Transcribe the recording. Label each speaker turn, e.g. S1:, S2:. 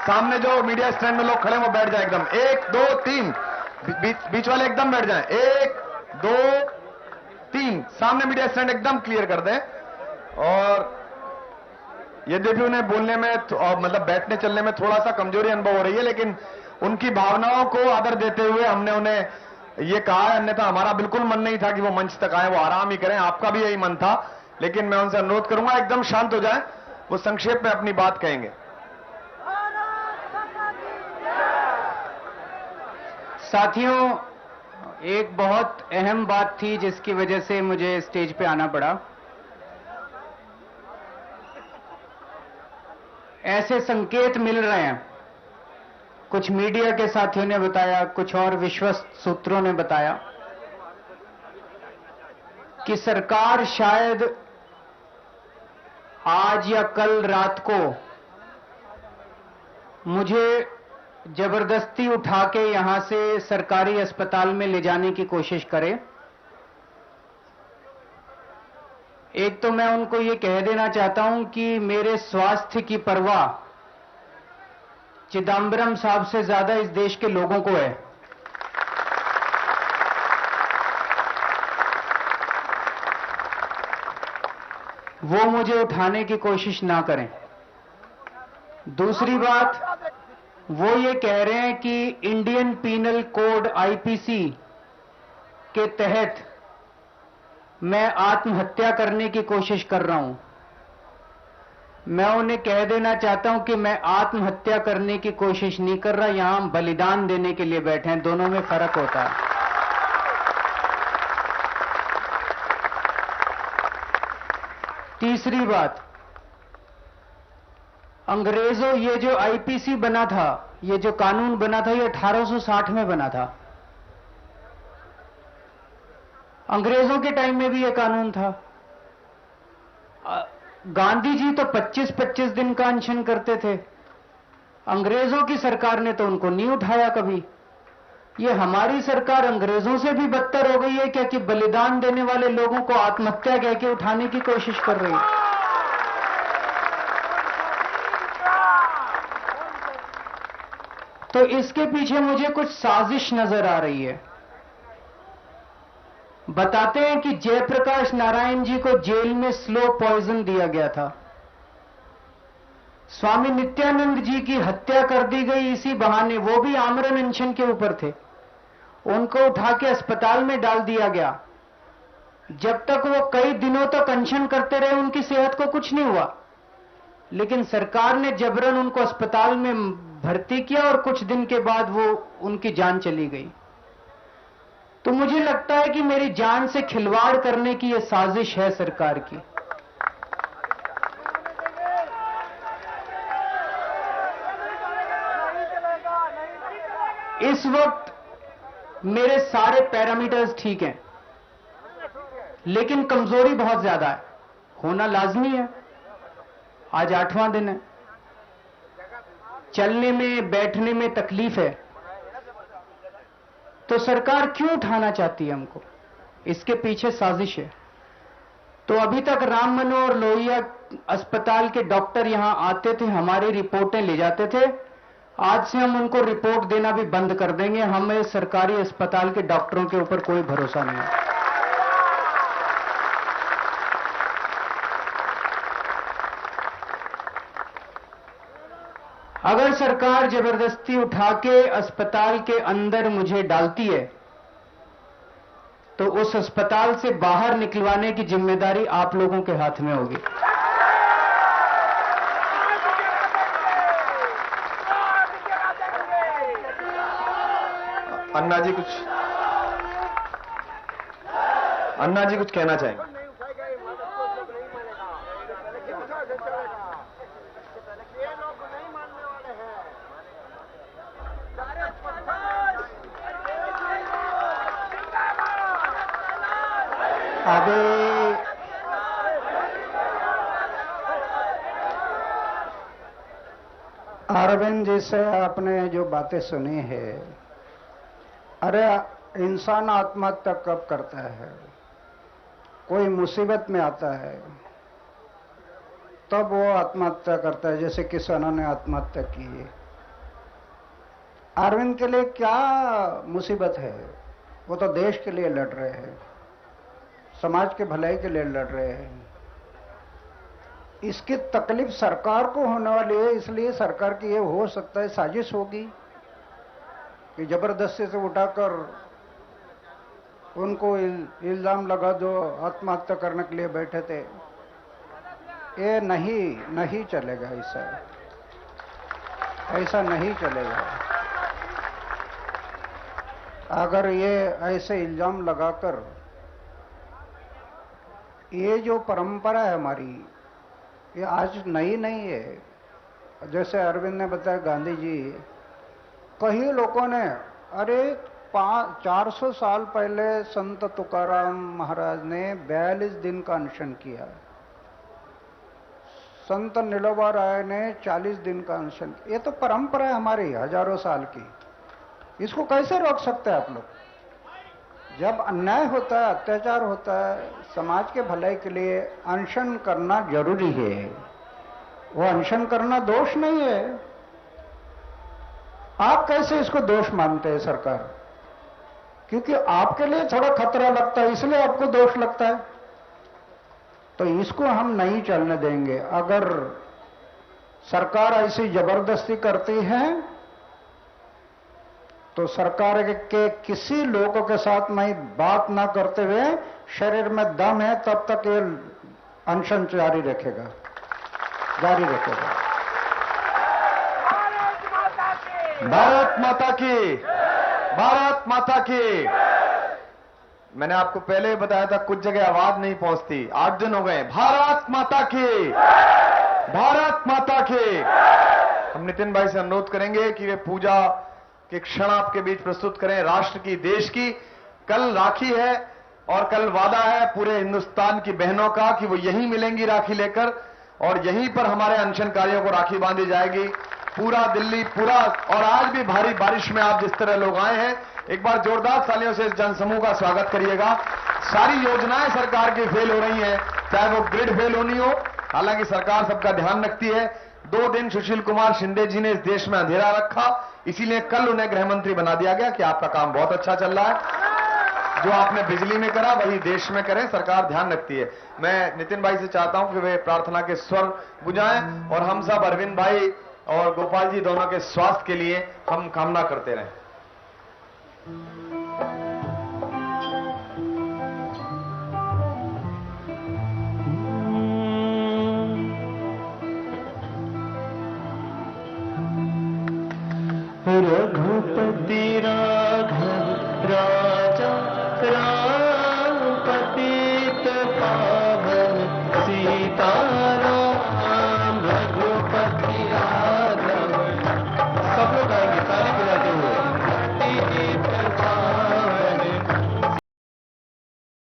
S1: सामने जो media stand में लोग खड़े हैं वो बैठ जाए एकदम। 1 2 3, बीच वाले एकदम बैठ जाएं। 1 2 3, सामने मीडिया स्टैंड एकदम क्लियर कर दें। और यद्यपि उन्हें बोलने में और मतलब बैठने चलने में थोड़ा सा कमजोरी अनुभव हो रही है, लेकिन उनकी भावनाओं को आदर देते हुए हमने उन्हें ये कहा है। अन्यथा हमारा बिल्कुल मन नहीं था कि वो मंच तक आए, वो आराम ही करें। आपका भी यही मन था, लेकिन मैं उनसे अनुरोध करूंगा एकदम शांत हो जाएं, वो संक्षेप में अपनी बात कहेंगे।
S2: साथियों, एक बहुत अहम बात थी जिसकी वजह से मुझे स्टेज पे आना पड़ा। ऐसे संकेत मिल रहे हैं, कुछ मीडिया के साथियों ने बताया, कुछ और विश्वस्त सूत्रों ने बताया कि सरकार शायद आज या कल रात को मुझे जबरदस्ती उठा के यहां से सरकारी अस्पताल में ले जाने की कोशिश करे। एक तो मैं उनको ये कह देना चाहता हूं कि मेरे स्वास्थ्य की परवाह चिदंबरम साहब से ज्यादा इस देश के लोगों को है। वो मुझे उठाने की कोशिश ना करें। दूसरी बात, वो ये कह रहे हैं कि इंडियन पीनल कोड आईपीसी के तहत मैं आत्महत्या करने की कोशिश कर रहा हूं। मैं उन्हें कह देना चाहता हूं कि मैं आत्महत्या करने की कोशिश नहीं कर रहा, यहां हम बलिदान देने के लिए बैठे हैं, दोनों में फर्क होता है। तीसरी बात, अंग्रेजों, ये जो आईपीसी बना था, ये जो कानून बना था, ये 1860 में बना था। अंग्रेजों के टाइम में भी ये कानून था। गांधी जी तो 25-25 दिन का अनशन करते थे। अंग्रेजों की सरकार ने तो उनको नहीं उठाया कभी। ये हमारी सरकार अंग्रेजों से भी बदतर हो गई है क्या कि बलिदान देने वाले लोगों को आत्महत्या कह के उठाने की कोशिश कर रही है। तो इसके पीछे मुझे कुछ साजिश नजर आ रही है। बताते हैं कि जयप्रकाश नारायण जी को जेल में स्लो पॉइजन दिया गया था। स्वामी नित्यानंद जी की हत्या कर दी गई इसी बहाने, वो भी आमरण अनशन के ऊपर थे। उनको उठा के अस्पताल में डाल दिया गया। जब तक वो कई दिनों तक अनशन करते रहे, उनकी सेहत को कुछ नहीं हुआ, लेकिन सरकार ने जबरन उनको अस्पताल में भर्ती किया और कुछ दिन के बाद वो उनकी जान चली गई। तो मुझे लगता है कि मेरी जान से खिलवाड़ करने की यह साजिश है सरकार की। इस वक्त मेरे सारे पैरामीटर्स ठीक हैं, लेकिन कमजोरी बहुत ज्यादा है। होना लाजमी है। आज 8वां दिन है। चलने में बैठने में तकलीफ है। तो सरकार क्यों उठाना चाहती है हमको? इसके पीछे साजिश है। तो अभी तक राम मनोहर लोहिया अस्पताल के डॉक्टर यहां आते थे, हमारी रिपोर्टें ले जाते थे। आज से हम उनको रिपोर्ट देना भी बंद कर देंगे। हमें सरकारी अस्पताल के डॉक्टरों के ऊपर कोई भरोसा नहीं है। अगर सरकार जबरदस्ती उठा के अस्पताल के अंदर मुझे डालती है, तो उस अस्पताल से बाहर निकलवाने की जिम्मेदारी आप लोगों के हाथ में होगी।
S1: अन्ना जी कुछ कहना चाहेंगे?
S2: अभी
S3: अरविंद जी से आपने जो बातें सुनी है, अरे इंसान आत्महत्या कब करता है? कोई मुसीबत में आता है तब वो आत्महत्या करता है, जैसे किसानों ने आत्महत्या की है। अरविंद के लिए क्या मुसीबत है? वो तो देश के लिए लड़ रहे हैं, समाज के भलाई के लिए लड़ रहे हैं। इसकी तकलीफ सरकार को होने वाली है, इसलिए सरकार की ये हो सकता है साजिश होगी कि जबरदस्ती से उठाकर उनको इल्जाम लगा दो आत्महत्या करने के लिए बैठे थे। ये नहीं चलेगा, ऐसा नहीं चलेगा। अगर ये ऐसे इल्जाम लगाकर, ये जो परंपरा है हमारी, ये आज नई नहीं है। जैसे अरविंद ने बताया, गांधी जी, कई लोगों ने, अरे 400 साल पहले संत तुकाराम महाराज ने 42 दिन का अनशन किया, संत नीलोबा राय ने 40 दिन का अनशन किया। ये तो परंपरा है हमारी हजारों साल की, इसको कैसे रोक सकते हैं आप लोग? जब अन्याय होता है, अत्याचार होता है, समाज के भलाई के लिए अनशन करना जरूरी है। वो अनशन करना दोष नहीं है। आप कैसे इसको दोष मानते हैं सरकार? क्योंकि आपके लिए थोड़ा खतरा लगता है, इसलिए आपको दोष लगता है। तो इसको हम नहीं चलने देंगे। अगर सरकार ऐसी जबरदस्ती करती है तो सरकार के किसी लोगों के साथ मैं बात ना करते हुए, शरीर में दम है तब तक ये अनशन जारी रखेगा।
S1: भारत माता की, भारत माता की। मैंने आपको पहले ही बताया था, कुछ जगह आवाज नहीं पहुंचती। 8 दिन हो गए। भारत माता की, भारत माता की। हम नितिन भाई से अनुरोध करेंगे कि वे पूजा के क्षण आपके बीच प्रस्तुत करें, राष्ट्र की, देश की। कल राखी है और कल वादा है पूरे हिंदुस्तान की बहनों का कि वो यहीं मिलेंगी राखी लेकर, और यहीं पर हमारे अनशनकारियों को राखी बांधी जाएगी। पूरा दिल्ली, पूरा, और आज भी भारी बारिश में आप जिस तरह लोग आए हैं, एक बार जोरदार तालियों से इस जनसमूह का स्वागत करिएगा। सारी योजनाएं सरकार की फेल हो रही हैं, चाहे वो ग्रिड फेल होनी हो, हालांकि सरकार सबका ध्यान रखती है। 2 दिन सुशील कुमार शिंदे जी ने इस देश में अंधेरा रखा, इसीलिए कल उन्हें गृह मंत्री बना दिया गया कि आपका काम बहुत अच्छा चल रहा है। जो आपने बिजली में करा वही देश में करें, सरकार ध्यान रखती है। मैं नितिन भाई से चाहता हूं कि वे प्रार्थना के स्वर बुझाएं और हम सब अरविंद भाई और गोपाल जी दोनों के स्वास्थ्य के लिए हम कामना करते रहें।